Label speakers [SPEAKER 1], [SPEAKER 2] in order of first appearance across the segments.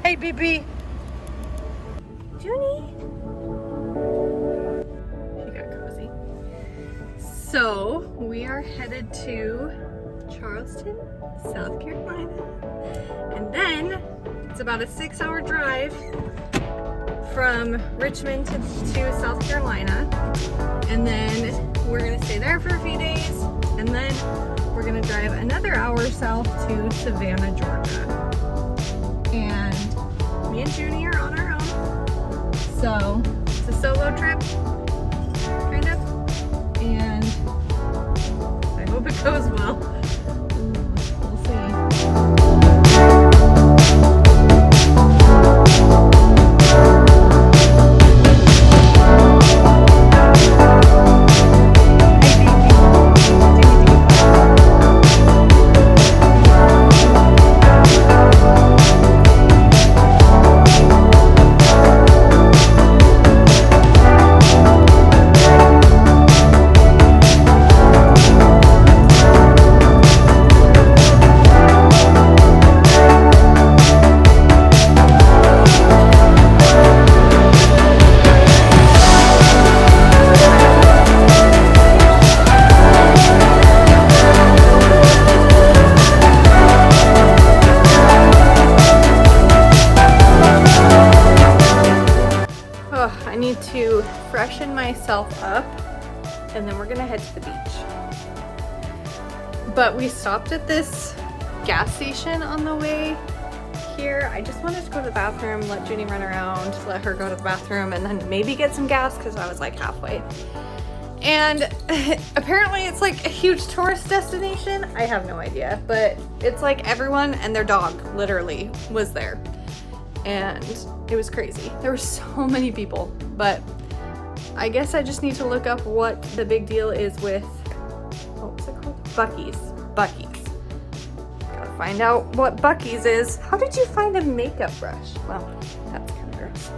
[SPEAKER 1] Hey, BB. Junie. She got cozy. So, we are headed to Charleston, South Carolina. And then, it's about a 6-hour drive from Richmond to South Carolina. And then we're gonna stay there for a few days. And then we're gonna drive another hour south to Savannah, Georgia. And me and Junie are on our own. So it's a solo trip, kind of. And I hope it goes well. We'll see. To freshen myself up, and then we're gonna head to the beach. But we stopped at this gas station on the way here. I just wanted to go to the bathroom, let Junie run around, let her go to the bathroom, and then maybe get some gas because I was like halfway. And apparently it's like a huge tourist destination. I have no idea, but it's like everyone and their dog literally was there. And it was crazy. There were so many people, but I guess I just need to look up what the big deal is with, what's it called? Buc-ee's. Gotta find out what Buc-ee's is. How did you find a makeup brush? Well, that's kind of gross.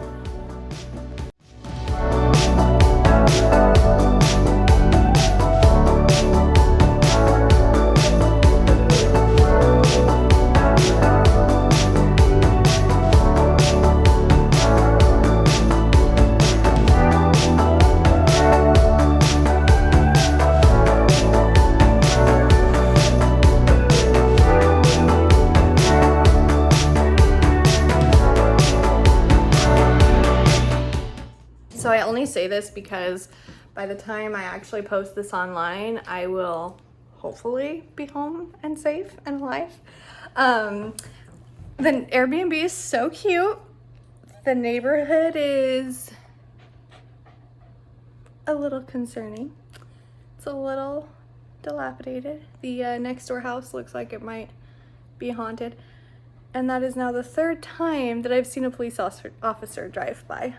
[SPEAKER 1] So I only say this because by the time I actually post this online, I will hopefully be home and safe and alive. The Airbnb is so cute. The neighborhood is a little concerning. It's a little dilapidated. The next door house looks like it might be haunted. And that is now the 3rd time that I've seen a police officer drive by.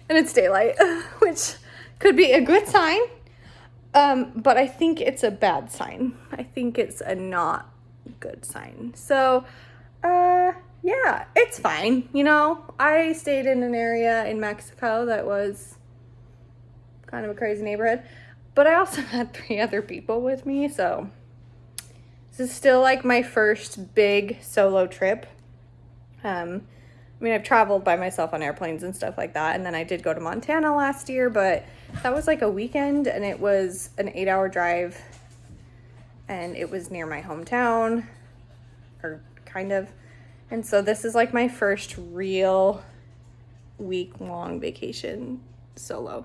[SPEAKER 1] And it's daylight, which could be a good sign, but I think it's a bad sign. I think it's a not good sign. So, yeah, it's fine. You know, I stayed in an area in Mexico that was kind of a crazy neighborhood, but I also had 3 other people with me, so this is still like my first big solo trip. I mean, I've traveled by myself on airplanes and stuff like that. And then I did go to Montana last year, but that was like a weekend and it was an 8-hour drive and it was near my hometown, or kind of. And so this is like my first real week-long vacation solo.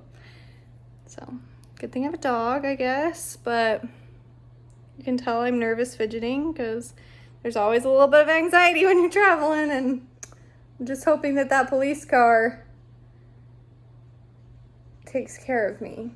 [SPEAKER 1] So good thing I have a dog, I guess, but you can tell I'm nervous fidgeting because there's always a little bit of anxiety when you're traveling, and I'm just hoping that that police car takes care of me.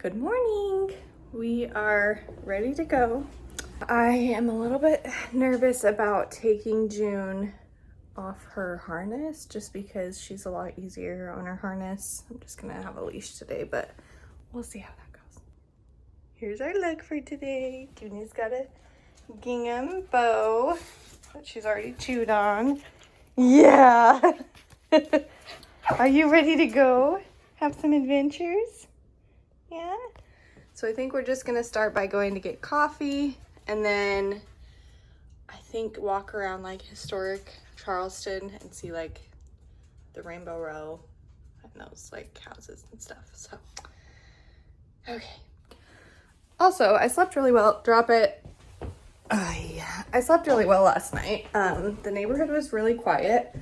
[SPEAKER 1] Good morning. We are ready to go. I am a little bit nervous about taking June off her harness just because she's a lot easier on her harness. I'm just gonna have a leash today, but we'll see how that goes. Here's our look for today. June's got a gingham bow that she's already chewed on. Yeah. Are you ready to go have some adventures? Yeah. So I think we're just gonna start by going to get coffee and then I think walk around like historic Charleston and see like the Rainbow Row and those like houses and stuff. So, okay. Also, I slept really well. Drop it. Yeah. I slept really well last night. The neighborhood was really quiet.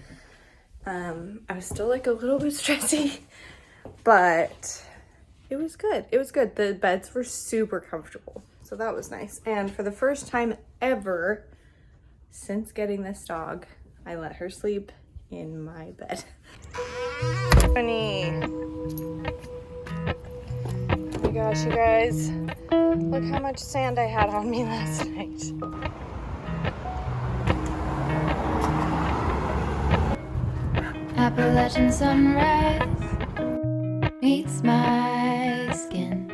[SPEAKER 1] I was still like a little bit stressy, but it was good. It was good. The beds were super comfortable, so that was nice. And for the first time ever since getting this dog, I let her sleep in my bed. Honey. Oh my gosh, you guys. Look how much sand I had on me last night.
[SPEAKER 2] Appalachian sunrise meets my skin.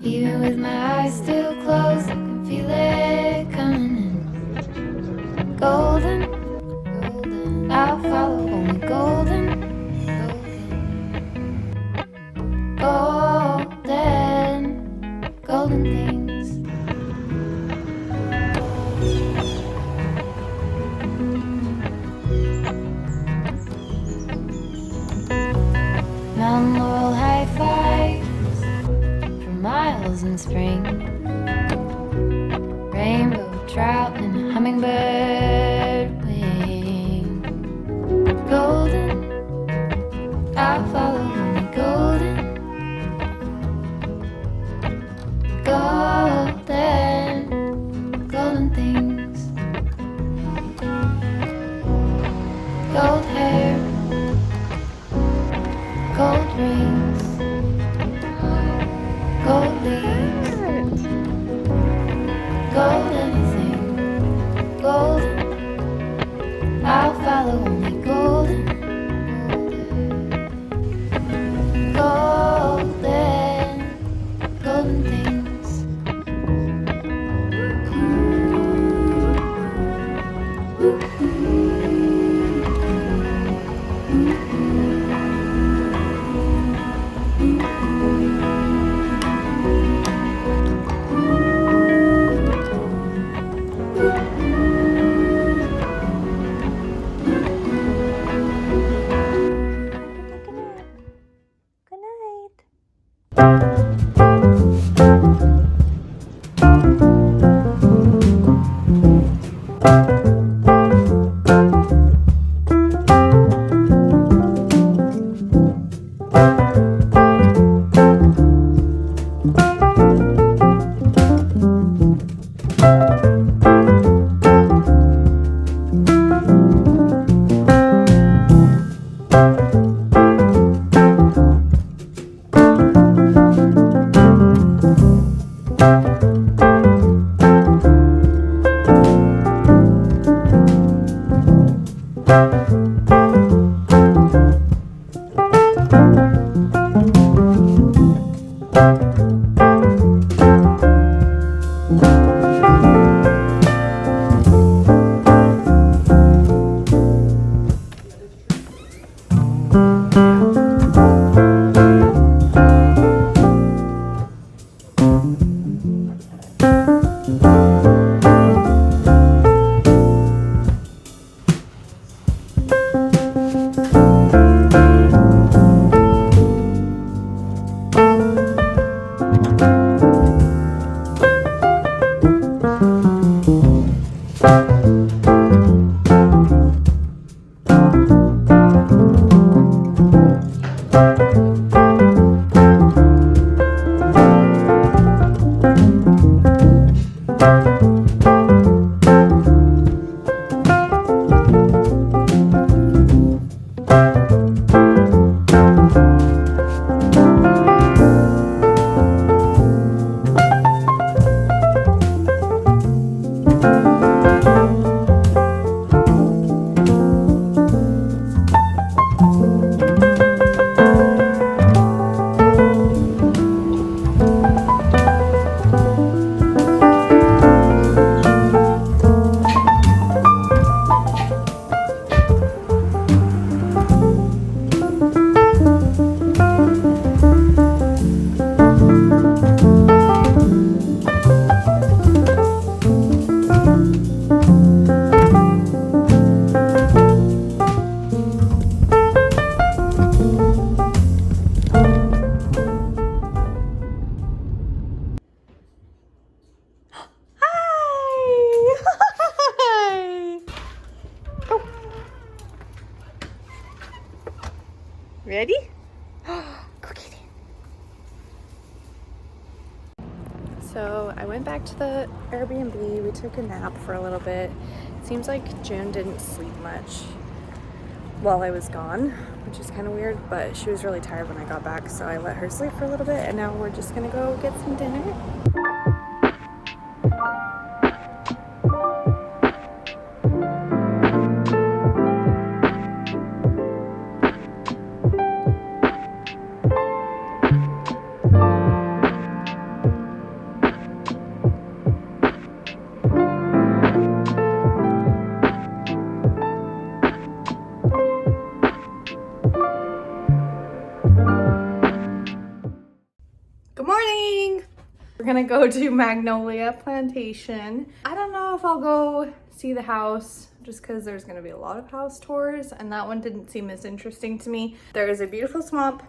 [SPEAKER 2] Even with my eyes still closed, I can feel it coming in. Golden, golden, I'll follow only golden, golden, golden things. Mountain laurel high fives for miles in spring. Rainbow trout and a hummingbird wing. Golden, I'll follow only golden, golden, golden things. Gold hair, gold rings, gold leaves, gold anything, golden, I'll follow only golden,
[SPEAKER 1] Ready? Go get it. So I went back to the Airbnb. We took a nap for a little bit. It seems like June didn't sleep much while I was gone, which is kind of weird, but she was really tired when I got back, so I let her sleep for a little bit, and now we're just gonna go get some dinner. Good morning! We're gonna go to Magnolia Plantation. I don't know if I'll go see the house just because there's gonna be a lot of house tours, and that one didn't seem as interesting to me. There is a beautiful swamp,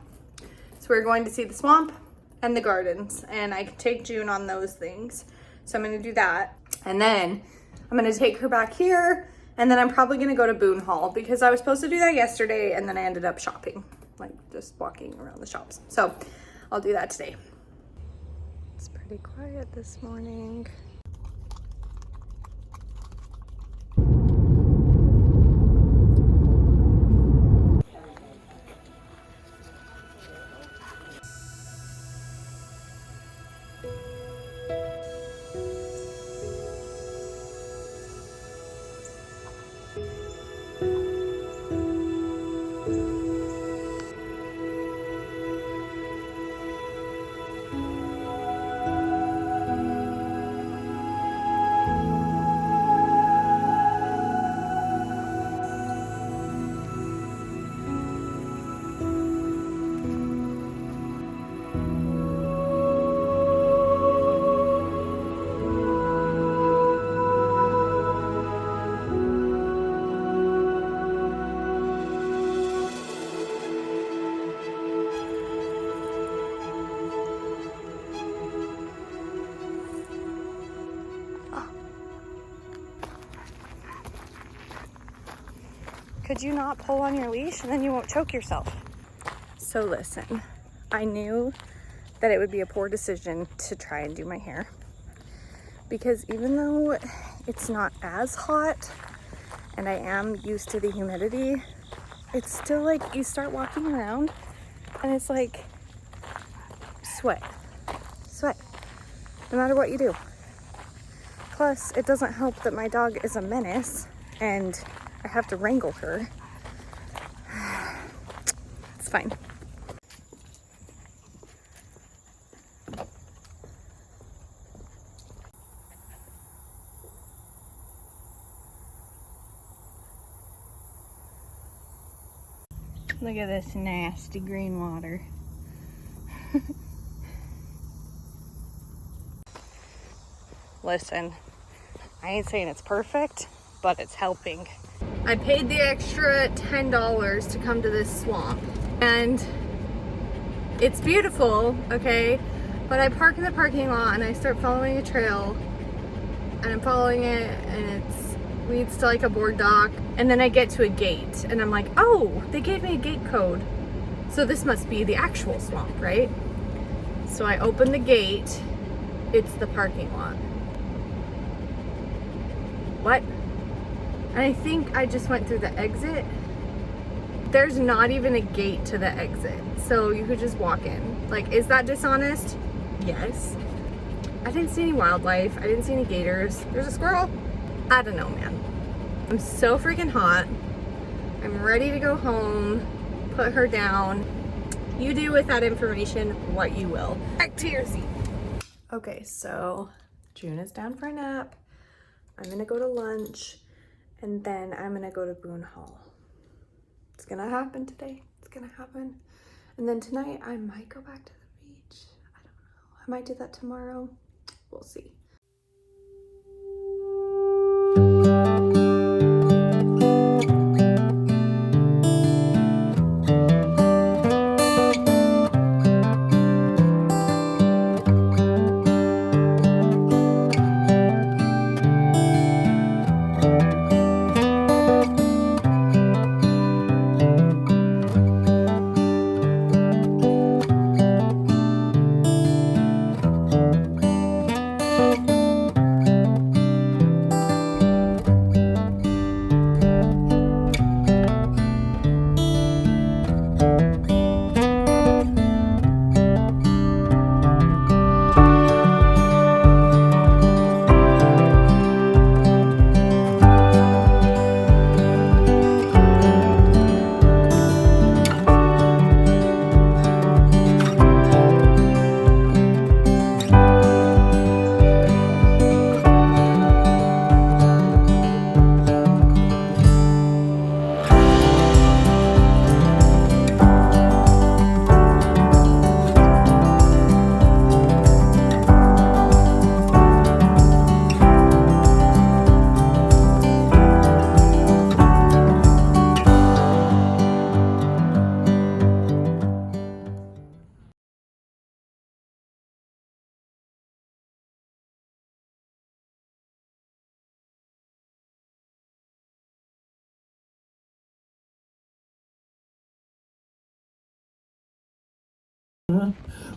[SPEAKER 1] so we're going to see the swamp and the gardens, and I can take June on those things. So I'm gonna do that, and then I'm gonna take her back here, and then I'm probably gonna go to Boone Hall because I was supposed to do that yesterday, and then I ended up shopping, like just walking around the shops. So I'll do that today. It's pretty quiet this morning. Could you not pull on your leash and then you won't choke yourself? So listen, I knew that it would be a poor decision to try and do my hair because even though it's not as hot and I am used to the humidity, it's still like you start walking around and it's like sweat, no matter what you do. Plus, it doesn't help that my dog is a menace and I have to wrangle her. It's fine. Look at this nasty green water. Listen, I ain't saying it's perfect, but it's helping. I paid the extra $10 to come to this swamp, and it's beautiful, okay? But I park in the parking lot and I start following a trail, and I'm following it, and it leads to like a board dock, and then I get to a gate, and I'm like, oh, they gave me a gate code, so this must be the actual swamp, right? So I open the gate, it's the parking lot. What? And I think I just went through the exit. There's not even a gate to the exit, so you could just walk in. Like, is that dishonest? Yes. I didn't see any wildlife. I didn't see any gators. There's a squirrel. I don't know, man. I'm so freaking hot. I'm ready to go home, put her down. You do with that information what you will. Back to your seat. Okay, so June is down for a nap. I'm gonna go to lunch, and then I'm gonna go to Boone Hall. It's gonna happen today. It's gonna happen. And then tonight I might go back to the beach. I don't know. I might do that tomorrow. We'll see.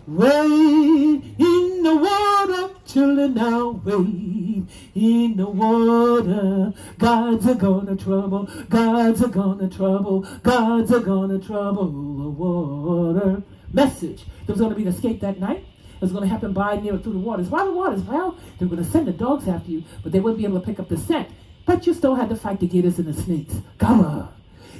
[SPEAKER 3] Wade in the water, children, now wade in the water. Gods are gonna trouble, gods are gonna trouble, gods are gonna trouble the water. Message. There was gonna be an escape that night. It was gonna happen by near through the waters. Why the waters? Well, they were gonna send the dogs after you, but they wouldn't be able to pick up the scent. But you still had to fight the gators and the snakes. Come on.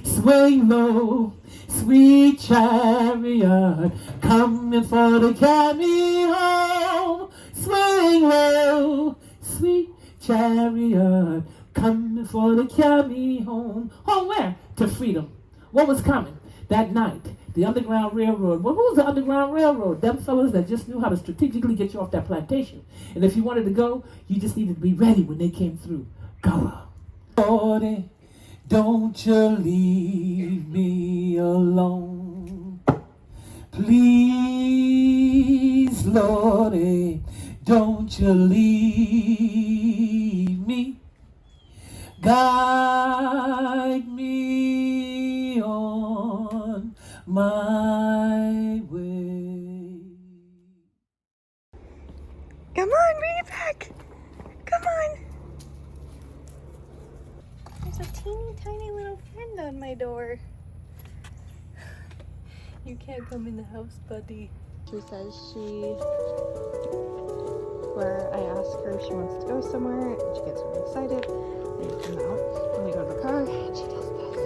[SPEAKER 3] Swing low, sweet chariot, coming for to carry me home. Swing low, sweet chariot, coming for to carry me home. Home where? To freedom. What was coming that night? The Underground Railroad. Well, who was the Underground Railroad? Them fellas that just knew how to strategically get you off that plantation. And if you wanted to go, you just needed to be ready when they came through. Go. Lordy, don't you leave me alone. Please, Lordy, don't you leave me. Guide me on my way.
[SPEAKER 1] Come on, bring it back. Come on. There's a teeny tiny little friend on my door. You can't come in the house, buddy. She says where I ask her if she wants to go somewhere, and she gets really excited. Then you come out, and we go to the car, and she does this.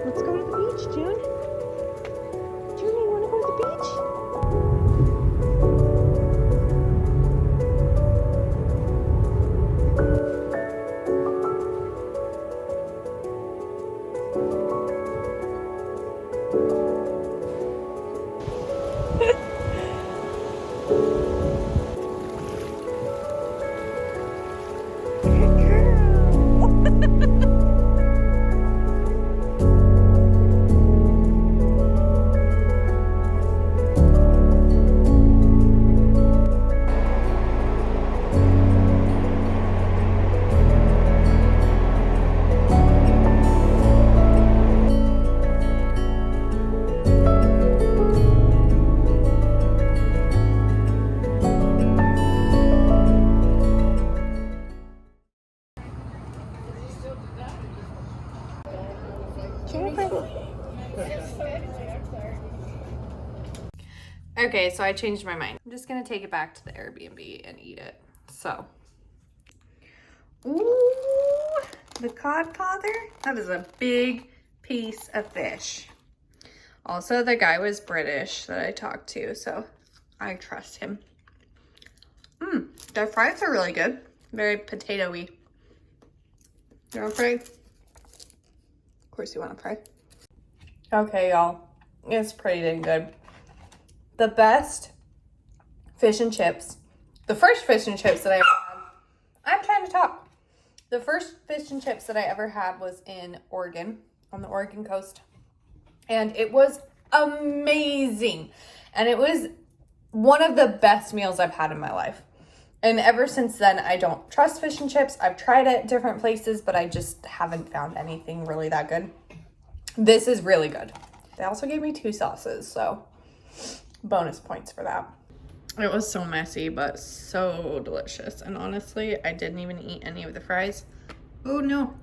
[SPEAKER 1] Let's go to the beach, June. June, you want to go to the beach? Okay, so I changed my mind. I'm just gonna take it back to the Airbnb and eat it. So, ooh, the codfather. That is a big piece of fish. Also, the guy was British that I talked to, so I trust him. The fries are really good. Very potato-y. You want to fry? Of course you want to fry. Okay, y'all. It's pretty dang good. The best fish and chips. The first fish and chips that I ever had. I'm trying to talk. The first fish and chips that I ever had was in Oregon, on the Oregon coast. And it was amazing. And it was one of the best meals I've had in my life. And ever since then, I don't trust fish and chips. I've tried it at different places, but I just haven't found anything really that good. This is really good. They also gave me 2 sauces, so bonus points for that. It was so messy, but so delicious. And honestly, I didn't even eat any of the fries. Oh no.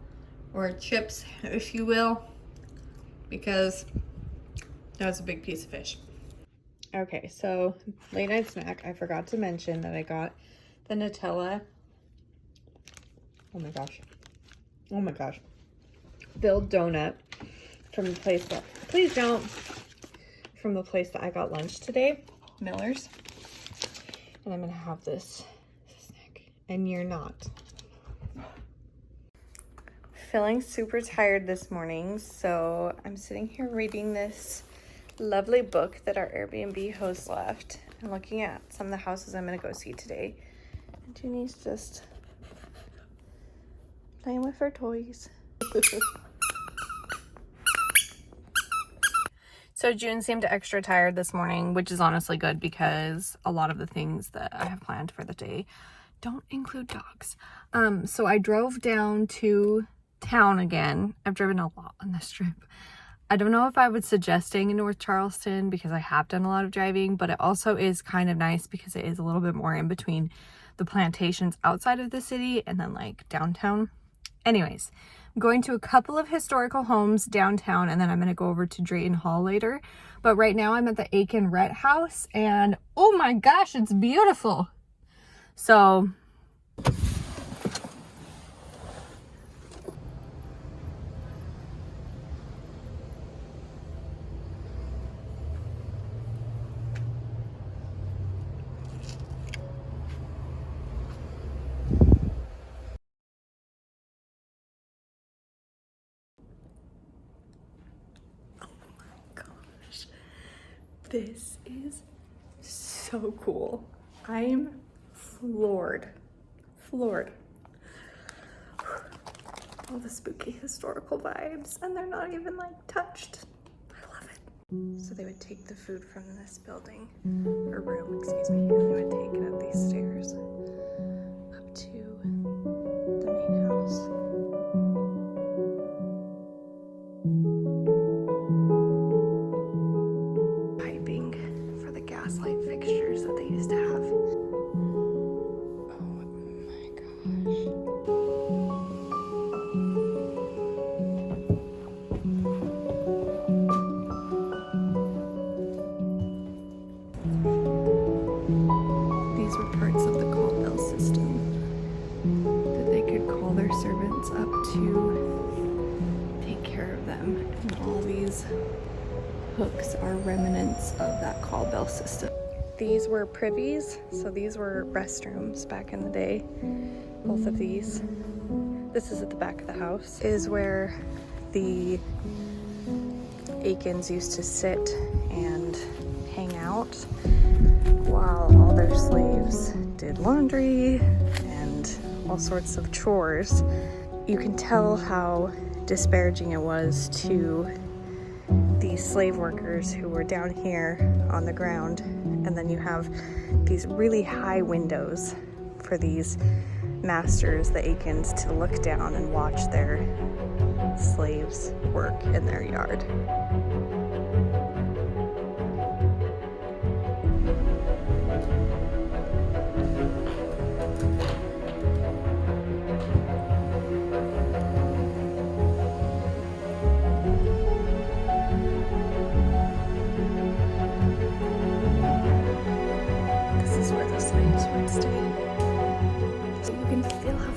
[SPEAKER 1] Or chips, if you will. Because that was a big piece of fish. Okay, so late night snack. I forgot to mention that I got the Nutella. Oh my gosh. Oh my gosh. Filled donut from the place that, please don't, from the place that I got lunch today, Miller's. And I'm gonna have this snack, and you're not. Feeling super tired this morning, so I'm sitting here reading this lovely book that our Airbnb host left. I'm looking at some of the houses I'm gonna go see today. And Junie's just playing with her toys. So June seemed extra tired this morning, which is honestly good because a lot of the things that I have planned for the day don't include dogs. So I drove down to town again. I've driven a lot on this trip. I don't know if I would suggest staying in North Charleston because I have done a lot of driving, but it also is kind of nice because it is a little bit more in between the plantations outside of the city and then like downtown. Anyways, I'm going to a couple of historical homes downtown, and then I'm going to go over to Drayton Hall later. But right now I'm at the aiken-rhett house, and oh my gosh, it's beautiful. So this is so cool. I'm floored. All the spooky historical vibes, and they're not even like touched. I love it. So they would take the food from this building, or room, excuse me, and they would take it up these stairs up to the main house. Gaslight fixtures that they used to have. Oh my gosh. These were parts of the call bell system that they could call their servants up to take care of them. And all these hooks are remnants of that call bell system. These were privies, so these were restrooms back in the day. Both of these. This is at the back of the house, is where the Aikens used to sit and hang out while all their slaves did laundry and all sorts of chores. You can tell how disparaging it was to these slave workers who were down here on the ground, and then you have these really high windows for these masters, the Aikens, to look down and watch their slaves work in their yard.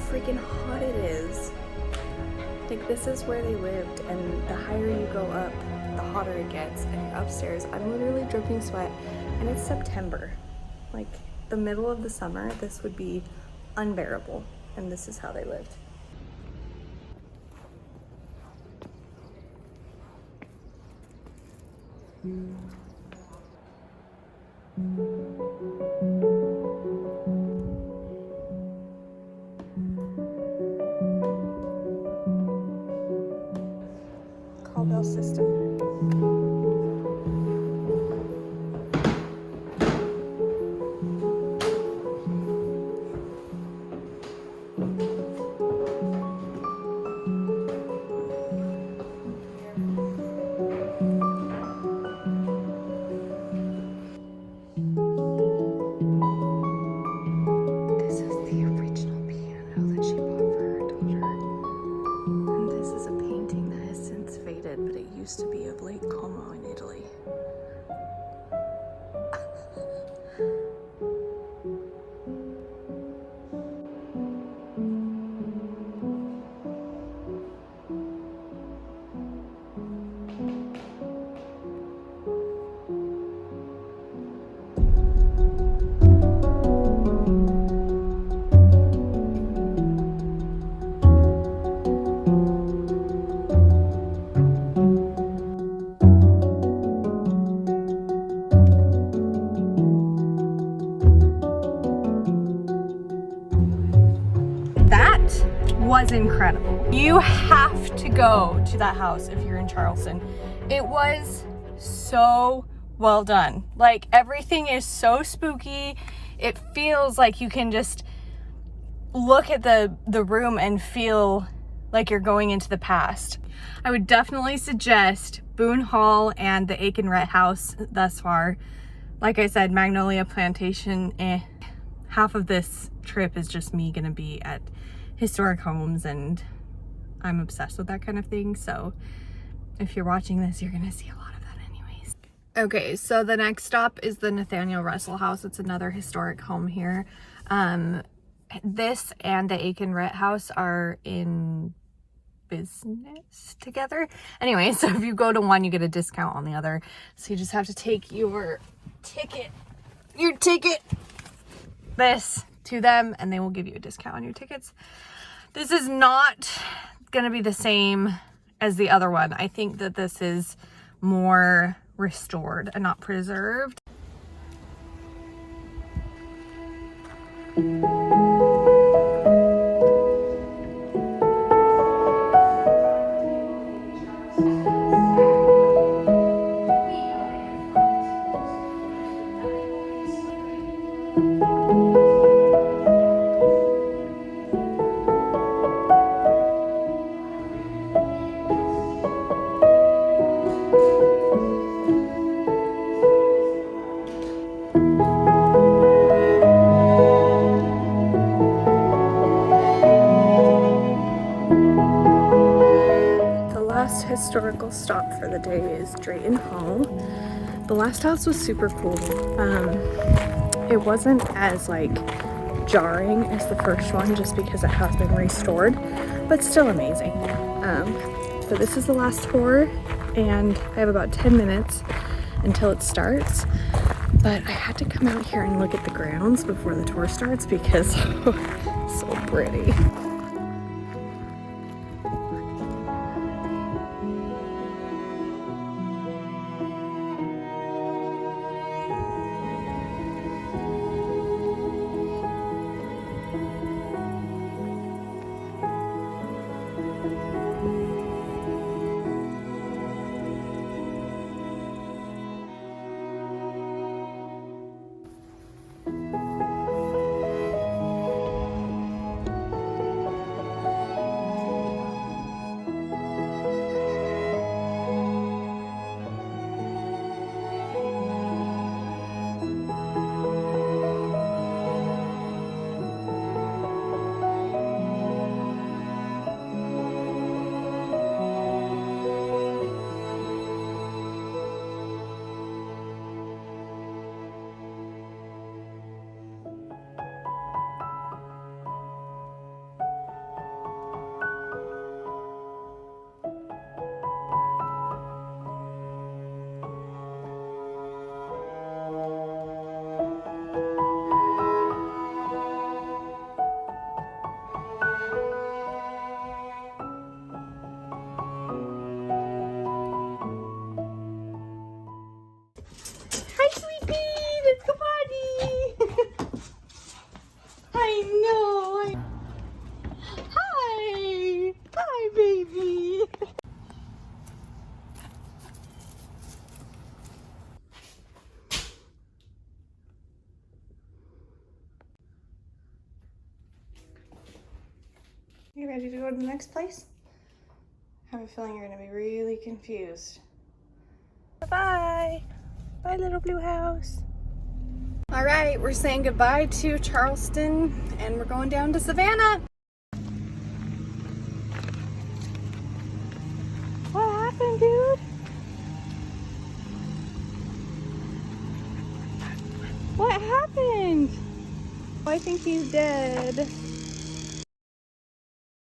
[SPEAKER 1] Freaking hot it is. Like, this is where they lived, and the higher you go up, the hotter it gets, and you're upstairs. I'm literally dripping sweat, and it's September. Like, the middle of the summer, this would be unbearable, and this is how they lived. Call bell system. This is the original piano that she bought for her daughter. And this is a painting that has since faded, but it used to be of Lake Como in Italy. Was incredible. You have to go to that house if you're in Charleston. It was so well done. Like, everything is so spooky. It feels like you can just look at the room and feel like you're going into the past. I would definitely suggest Boone Hall and the Aiken-Rhett house thus far. Like I said, Magnolia Plantation, half of this trip is just me gonna be at historic homes, and I'm obsessed with that kind of thing. So if you're watching this, you're gonna see a lot of that anyways. Okay, so the next stop is the Nathaniel Russell house. It's another historic home here. This and the aiken-rhett house are in business together. Anyway, so if you go to one, you get a discount on the other. So you just have to take your ticket this to them, and they will give you a discount on your tickets. This is not gonna be the same as the other one. I think that this is more restored and not preserved. Historical stop for the day is Drayton Hall. The last house was super cool. It wasn't as like jarring as the first one just because it has been restored, but still amazing. So this is the last tour, and I have about 10 minutes until it starts, but I had to come out here and look at the grounds before the tour starts because it's so pretty. You ready to go to the next place? I have a feeling you're gonna be really confused. Bye-bye. Bye, little blue house. All right, we're saying goodbye to Charleston and we're going down to Savannah. What happened, dude? What happened? I think he's dead.